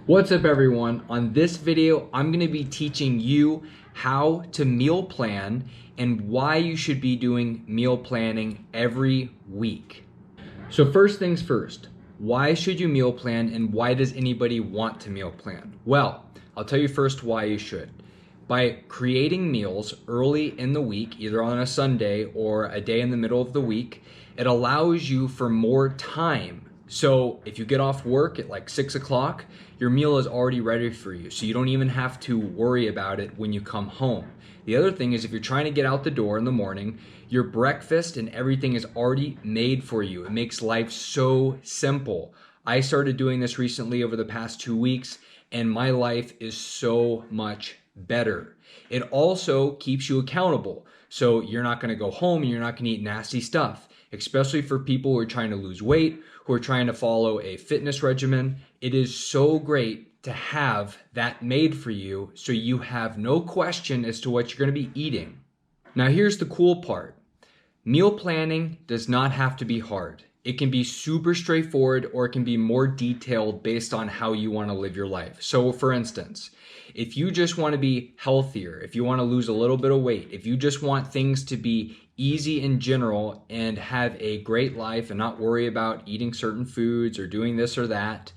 What's up everyone? On this video, I'm going to be teaching you how to meal plan and why you should be doing meal planning every week. So first things first, why should you meal plan and why does anybody want to meal plan? Well, I'll tell you first why you should. By creating meals early in the week, either on a Sunday or a day in the middle of the week, it allows you for more time. So if you get off work at like 6 o'clock, your meal is already ready for you. So you don't even have to worry about it when you come home. The other thing is if you're trying to get out the door in the morning, your breakfast and everything is already made for you. It makes life so simple. I started doing this recently over the past 2 weeks, and my life is so much better. It also keeps you accountable. So you're not gonna go home and you're not gonna eat nasty stuff, especially for people who are trying to lose weight, who are trying to follow a fitness regimen. It is so great to have that made for you so you have no question as to what you're gonna be eating. Now here's the cool part. Meal planning does not have to be hard. It can be super straightforward or it can be more detailed based on how you want to live your life. So for instance, if you just want to be healthier, if you want to lose a little bit of weight, if you just want things to be easy in general and have a great life and not worry about eating certain foods or doing this or that,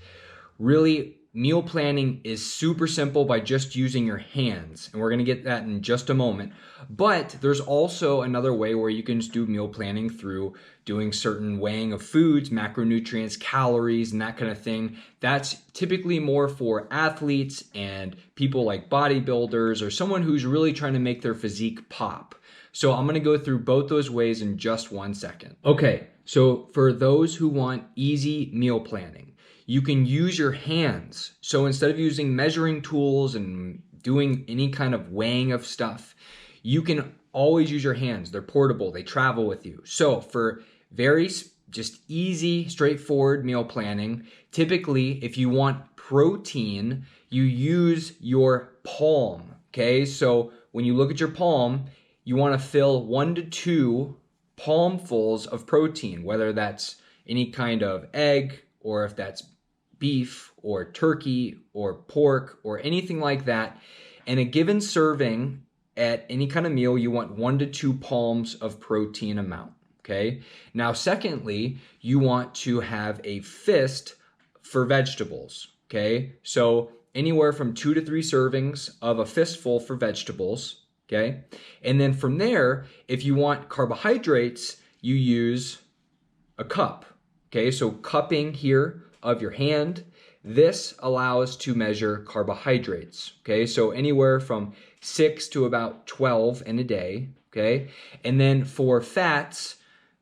really meal planning is super simple by just using your hands. And we're going to get that in just a moment. But there's also another way where you can just do meal planning through doing certain weighing of foods, macronutrients, calories, and that kind of thing. That's typically more for athletes and people like bodybuilders or someone who's really trying to make their physique pop. So I'm going to go through both those ways in just 1 second. Okay, so for those who want easy meal planning, you can use your hands. So instead of using measuring tools and doing any kind of weighing of stuff, you can always use your hands. They're portable, they travel with you. So for very just easy, straightforward meal planning, typically if you want protein, you use your palm, okay? So when you look at your palm, you wanna fill 1 to 2 palmfuls of protein, whether that's any kind of egg or if that's beef or turkey or pork or anything like that. And a given serving at any kind of meal, you want 1 to 2 palms of protein amount, okay? Now, secondly, you want to have a fist for vegetables, okay? So anywhere from 2 to 3 servings of a fistful for vegetables, okay? And then from there, if you want carbohydrates, you use a cup, okay? So cupping here of your hand, this allows to measure carbohydrates, okay? So anywhere from 6 to about 12 in a day, okay? And then for fats,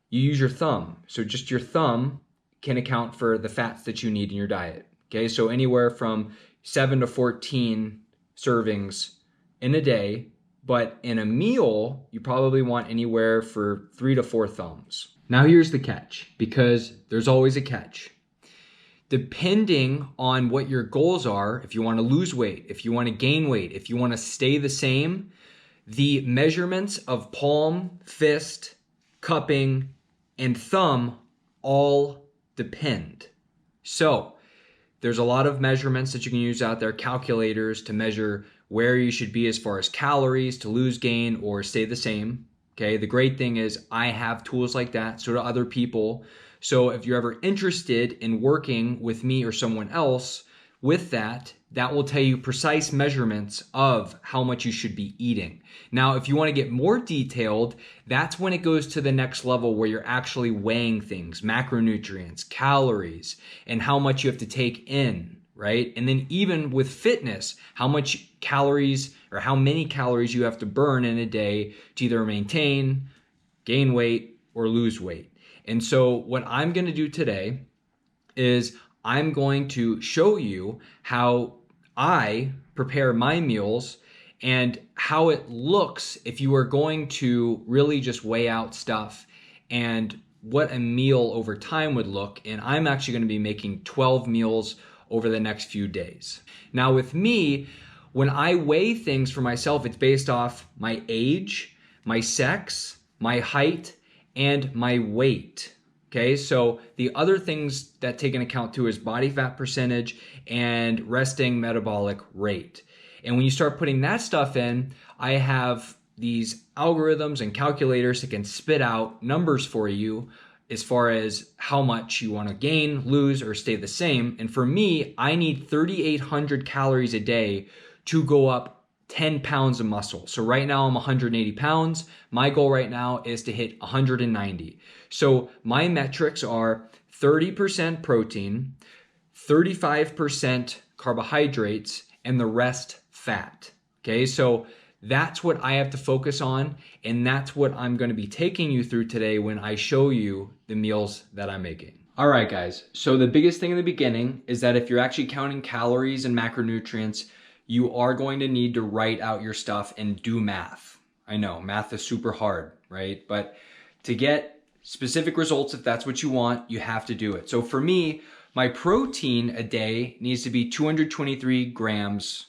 you use your thumb. So just your thumb can account for the fats that you need in your diet, okay? So anywhere from 7 to 14 servings in a day, but in a meal, you probably want anywhere for 3 to 4 thumbs. Now here's the catch, because there's always a catch. Depending on what your goals are, if you want to lose weight, if you want to gain weight, if you want to stay the same, the measurements of palm, fist, cupping, and thumb all depend. So there's a lot of measurements that you can use out there, calculators to measure where you should be as far as calories to lose, gain, or stay the same. Okay, the great thing is I have tools like that, so do other people. So if you're ever interested in working with me or someone else with that, that will tell you precise measurements of how much you should be eating. Now, if you want to get more detailed, that's when it goes to the next level where you're actually weighing things, macronutrients, calories, and how much you have to take in, right? And then even with fitness, how much calories or how many calories you have to burn in a day to either maintain, gain weight, or lose weight. And so what I'm going to do today is I'm going to show you how I prepare my meals and how it looks if you are going to really just weigh out stuff and what a meal over time would look. And I'm actually going to be making 12 meals over the next few days. Now with me, when I weigh things for myself, it's based off my age, my sex, my height, and my weight, Okay, so the other things that take into account too is body fat percentage and resting metabolic rate. And when you start putting that stuff in, I have these algorithms and calculators that can spit out numbers for you as far as how much you want to gain, lose, or stay the same. And for me, I need 3,800 calories a day to go up 10 pounds of muscle. So right now I'm 180 pounds. My goal right now is to hit 190. So my metrics are 30% protein, 35% carbohydrates, and the rest fat. Okay, so that's what I have to focus on, and that's what I'm going to be taking you through today when I show you the meals that I'm making. All right, guys. So the biggest thing in the beginning is that if you're actually counting calories and macronutrients, you are going to need to write out your stuff and do math. I know, math is super hard, right? But to get specific results, if that's what you want, you have to do it. So for me, my protein a day needs to be 223 grams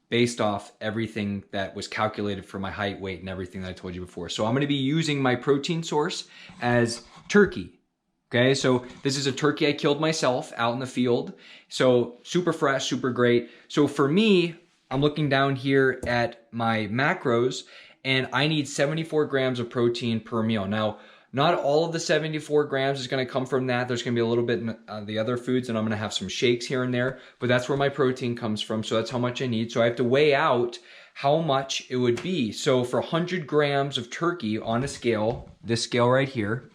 based off everything that was calculated for my height, weight, and everything that I told you before. So I'm gonna be using my protein source as turkey. Okay, so this is a turkey I killed myself out in the field. So super fresh, super great. So for me, I'm looking down here at my macros and I need 74 grams of protein per meal. Now, not all of the 74 grams is gonna come from that. There's gonna be a little bit in the other foods and I'm gonna have some shakes here and there, but that's where my protein comes from. So that's how much I need. So I have to weigh out how much it would be. So for 100 grams of turkey on a scale, this scale right here,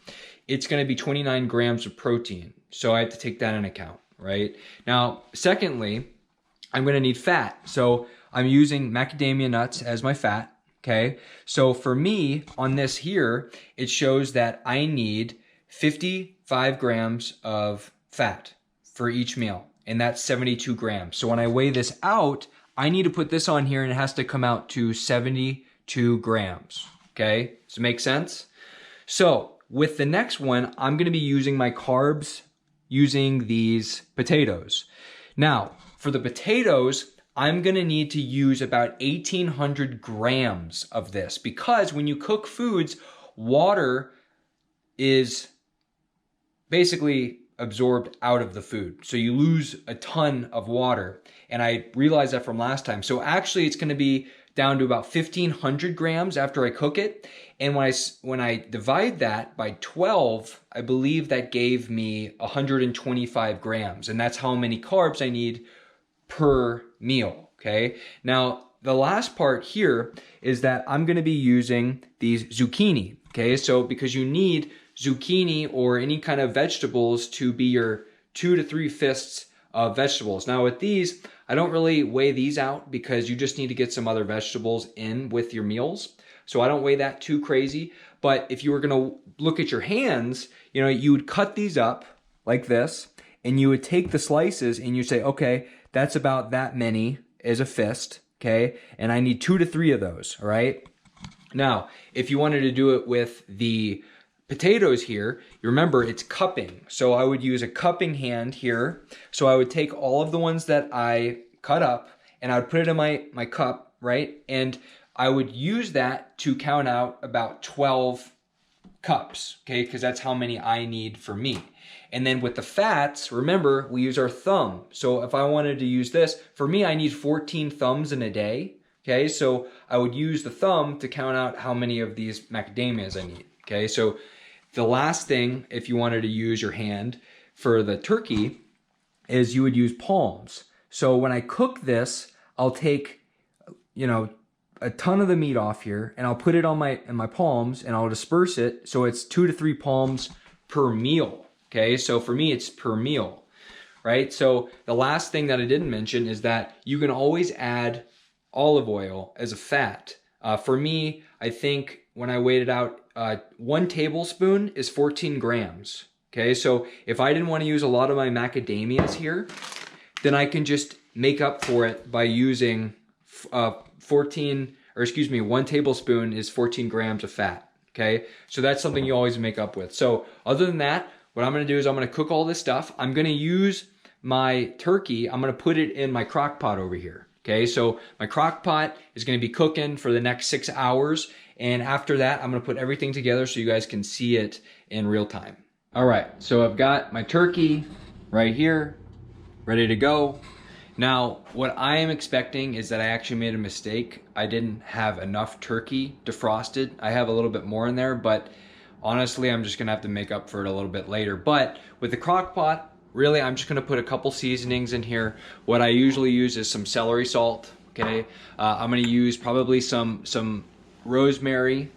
it's going to be 29 grams of protein. So I have to take that into account, right? Now, secondly, I'm going to need fat. So I'm using macadamia nuts as my fat, okay? So for me, on this here, it shows that I need 55 grams of fat for each meal, and that's 72 grams. So when I weigh this out, I need to put this on here, and it has to come out to 72 grams, okay? Does it make sense? So with the next one, I'm going to be using my carbs using these potatoes. Now, for the potatoes, I'm going to need to use about 1,800 grams of this because when you cook foods, water is basically absorbed out of the food. So you lose a ton of water. And I realized that from last time. So actually, it's going to be down to about 1,500 grams after I cook it. And when I divide that by 12, I believe that gave me 125 grams. And that's how many carbs I need per meal, okay? Now, the last part here is that I'm gonna be using these zucchini, okay? So because you need zucchini or any kind of vegetables to be your 2 to 3 fists of vegetables. Now with these, I don't really weigh these out because you just need to get some other vegetables in with your meals. So I don't weigh that too crazy. But if you were gonna look at your hands, you know, you would cut these up like this and you would take the slices and you say, okay, that's about that many as a fist, okay? And I need 2 to 3 of those, all right? Now, if you wanted to do it with the potatoes here, you remember it's cupping. So I would use a cupping hand here. So I would take all of the ones that I cut up and I would put it in my cup, right? And I would use that to count out about 12 cups, okay? Because that's how many I need for me. And then with the fats, remember, we use our thumb. So if I wanted to use this, for me, I need 14 thumbs in a day, okay? So I would use the thumb to count out how many of these macadamias I need, okay? So the last thing, if you wanted to use your hand for the turkey, is you would use palms. So when I cook this, I'll take, you know, a ton of the meat off here and I'll put it on my palms and I'll disperse it so it's 2 to 3 palms per meal. Okay, so for me it's per meal, right? So the last thing that I didn't mention is that you can always add olive oil as a fat. For me, I think when I weighed it out, 1 tablespoon is 14 grams. Okay, so if I didn't want to use a lot of my macadamias here, then I can just make up for it by using 1 tablespoon is 14 grams of fat, okay? So that's something you always make up with. So other than that, what I'm gonna do is I'm gonna cook all this stuff. I'm gonna use my turkey, I'm gonna put it in my crock pot over here, okay? So my crock pot is gonna be cooking for the next 6 hours. And after that, I'm gonna put everything together so you guys can see it in real time. All right, so I've got my turkey right here, ready to go. Now, what I am expecting is that I actually made a mistake. I didn't have enough turkey defrosted. I have a little bit more in there, but honestly, I'm just gonna have to make up for it a little bit later. But with the crock pot, really, I'm just gonna put a couple seasonings in here. What I usually use is some celery salt, okay? I'm gonna use probably some rosemary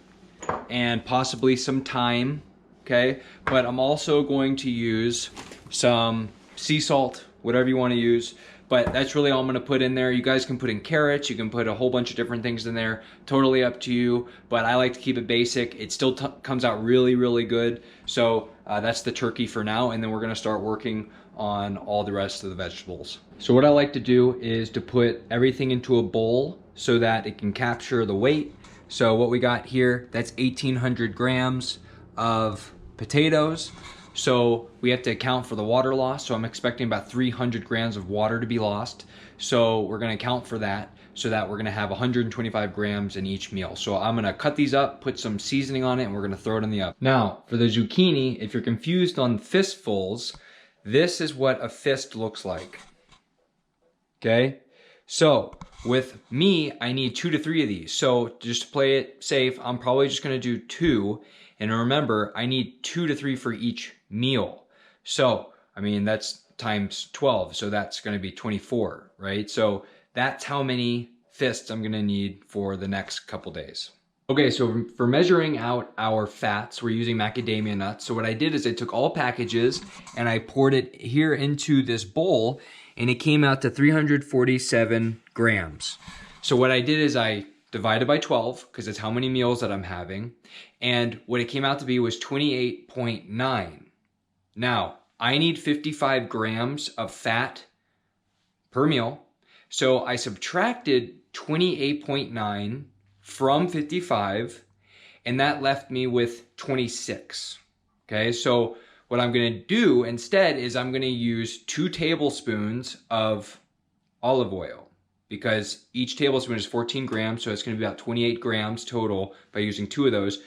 and possibly some thyme, okay? But I'm also going to use some sea salt, whatever you wanna use. But that's really all I'm gonna put in there. You guys can put in carrots, you can put a whole bunch of different things in there, totally up to you. But I like to keep it basic. It still comes out really, really good. So that's the turkey for now, and then we're gonna start working on all the rest of the vegetables. So what I like to do is to put everything into a bowl so that it can capture the weight. So what we got here, that's 1,800 grams of potatoes. So we have to account for the water loss. So I'm expecting about 300 grams of water to be lost. So we're gonna account for that so that we're gonna have 125 grams in each meal. So I'm gonna cut these up, put some seasoning on it, and we're gonna throw it in the oven. Now, for the zucchini, if you're confused on fistfuls, this is what a fist looks like, okay? So with me, I need 2 to 3 of these. So just to play it safe, I'm probably just gonna do 2. And remember, I need 2 to 3 for each meal. So, I mean, that's times 12. So that's gonna be 24, right? So that's how many fists I'm gonna need for the next couple days. Okay, so for measuring out our fats, we're using macadamia nuts. So what I did is I took all packages and I poured it here into this bowl, and it came out to 347 grams. So what I did is I divided by 12, because it's how many meals that I'm having, and what it came out to be was 28.9. Now, I need 55 grams of fat per meal, so I subtracted 28.9 from 55, and that left me with 26, okay? So what I'm gonna do instead is I'm gonna use 2 tablespoons of olive oil, because each tablespoon is 14 grams, so it's gonna be about 28 grams total by using 2 of those.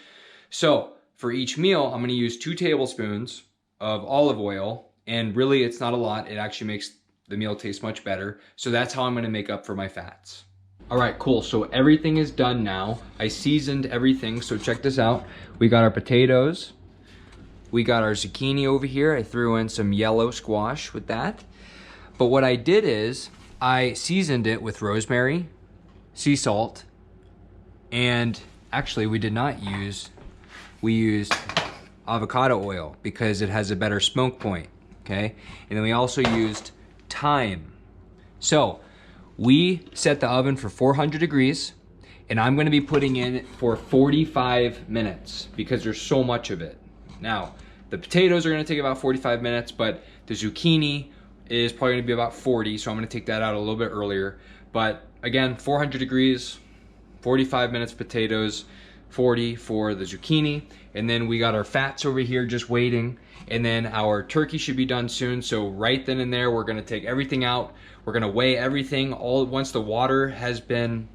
So for each meal, I'm gonna use 2 tablespoons of olive oil, and really it's not a lot. It actually makes the meal taste much better. So that's how I'm gonna make up for my fats. All right, cool, so everything is done now. I seasoned everything, so check this out. We got our potatoes. We got our zucchini over here. I threw in some yellow squash with that. But what I did is I seasoned it with rosemary, sea salt, and actually we used avocado oil because it has a better smoke point, okay? And then we also used thyme. So we set the oven for 400 degrees, and I'm gonna be putting in for 45 minutes because there's so much of it. Now, the potatoes are gonna take about 45 minutes, but the zucchini is probably gonna be about 40, so I'm gonna take that out a little bit earlier. But again, 400 degrees, 45 minutes potatoes, 40 for the zucchini. And then we got our fats over here just waiting. And then our turkey should be done soon. So right then and there, we're gonna take everything out. We're gonna weigh everything. Once the water has been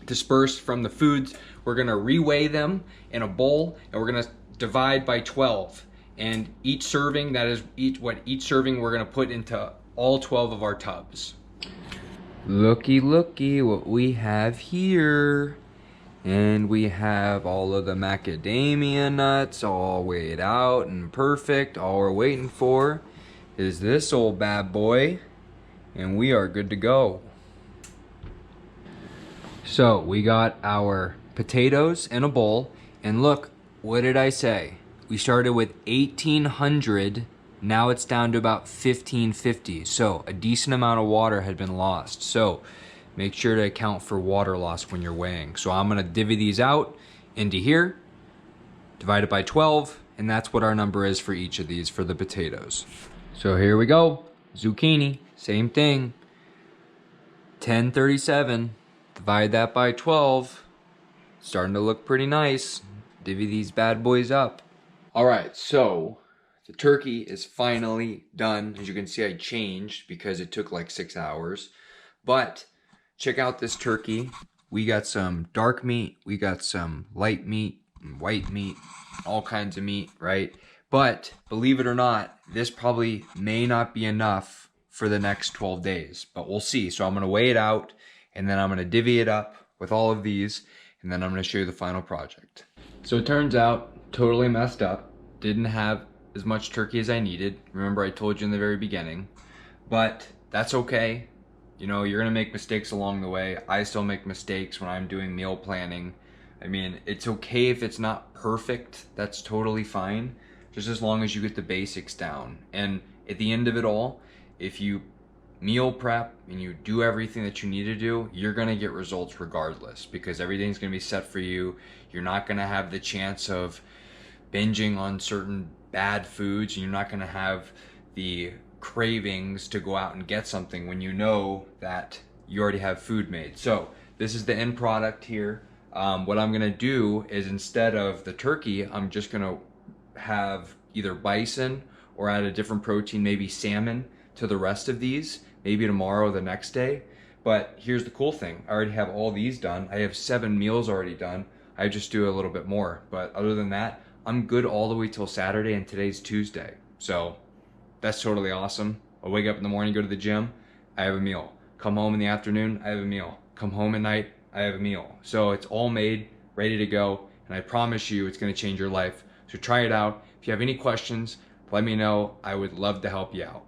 dispersed from the foods, we're gonna re-weigh them in a bowl, and we're gonna divide by 12. And each serving, each serving we're gonna put into all 12 of our tubs. Looky, looky what we have here. And we have all of the macadamia nuts all weighed out and perfect. All we're waiting for is this old bad boy, and we are good to go. So we got our potatoes in a bowl, and look, what did I say? We started with 1,800, now it's down to about 1,550. So a decent amount of water had been lost. So make sure to account for water loss when you're weighing. So I'm gonna divvy these out into here, divide it by 12, and that's what our number is for each of these for the potatoes. So here we go, zucchini, same thing, 1037, divide that by 12, starting to look pretty nice. Divvy these bad boys up. All right, so the turkey is finally done. As you can see, I changed because it took like 6 hours, but check out this turkey. We got some dark meat, we got some light meat, white meat, all kinds of meat, right? But believe it or not, this probably may not be enough for the next 12 days, but we'll see. So I'm going to weigh it out, and then I'm going to divvy it up with all of these, and then I'm going to show you the final project. So it turns out, totally messed up. Didn't have as much turkey as I needed. Remember, I told you in the very beginning, but that's okay. You know, you're going to make mistakes along the way. I still make mistakes when I'm doing meal planning. I mean, it's okay if it's not perfect. That's totally fine, just as long as you get the basics down. And at the end of it all, if you meal prep and you do everything that you need to do, you're going to get results regardless, because everything's going to be set for you. You're not going to have the chance of binging on certain bad foods. You're not going to have the cravings to go out and get something when you know that you already have food made. So this is the end product here. What I'm gonna do is, instead of the turkey, I'm just gonna have either bison or add a different protein, maybe salmon, to the rest of these, maybe tomorrow or the next day. But here's the cool thing, I already have all these done. I have 7 meals already done. I just do a little bit more, but other than that, I'm good all the way till Saturday, and today's Tuesday. So that's totally awesome. I wake up in the morning, go to the gym, I have a meal. Come home in the afternoon, I have a meal. Come home at night, I have a meal. So it's all made, ready to go, and I promise you it's gonna change your life. So try it out. If you have any questions, let me know. I would love to help you out.